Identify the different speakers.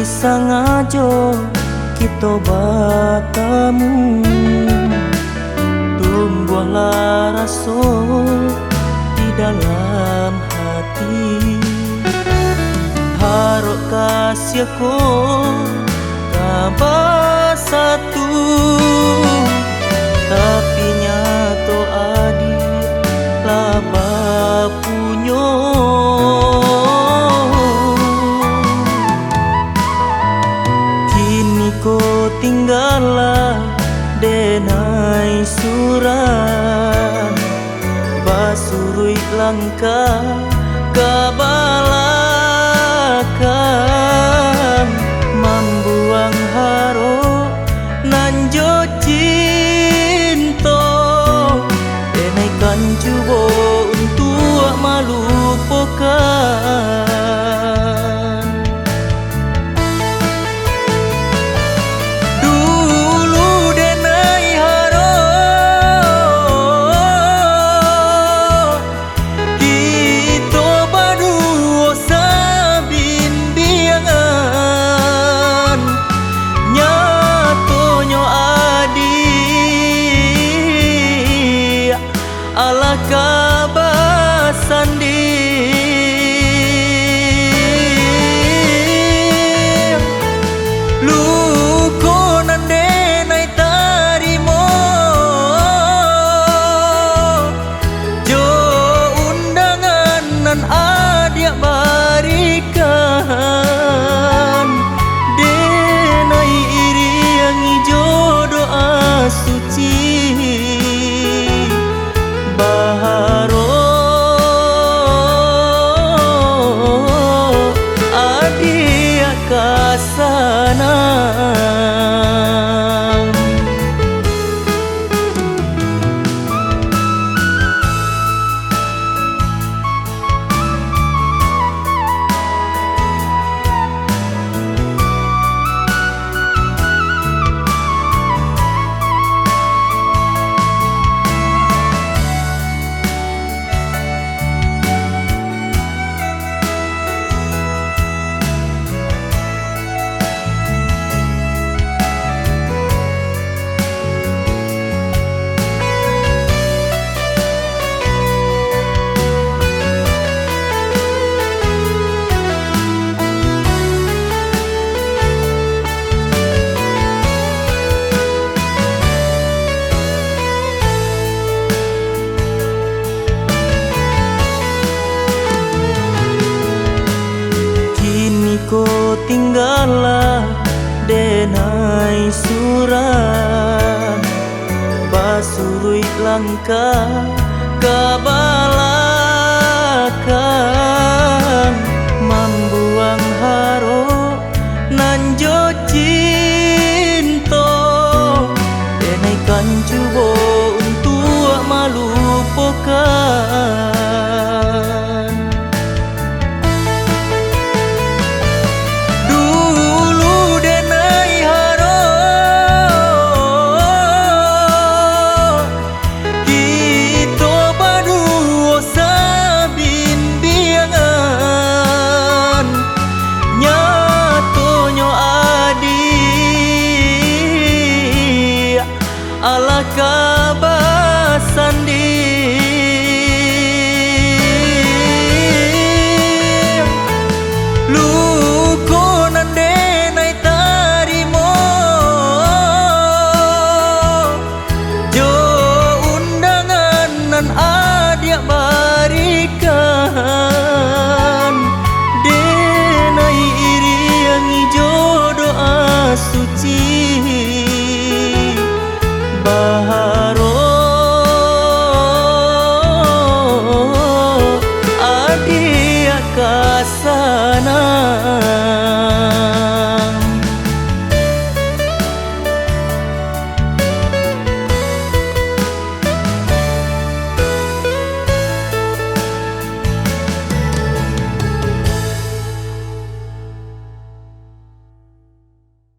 Speaker 1: sangajo kita bertemu, tumbuhlah rasa di dalam hati. Harap kasihku tambah satu, tapi nyato adik laba punyo. Kini ko tinggallah denai surat, basurui langkah kabalakan, membuang haro nanjo cinta, denaikan cubo untuk melupakan. Ala kabasan di luko nande nai tarimo, jo undangan nan adia barikan, denai iri yang jodoh suci. Baharo adia kasana. Ko tinggallah denai surat, basurui langkah kabalakan, membuang haro nanjo cinta, denaikan cubo untuk melupakan. Ala kabasan di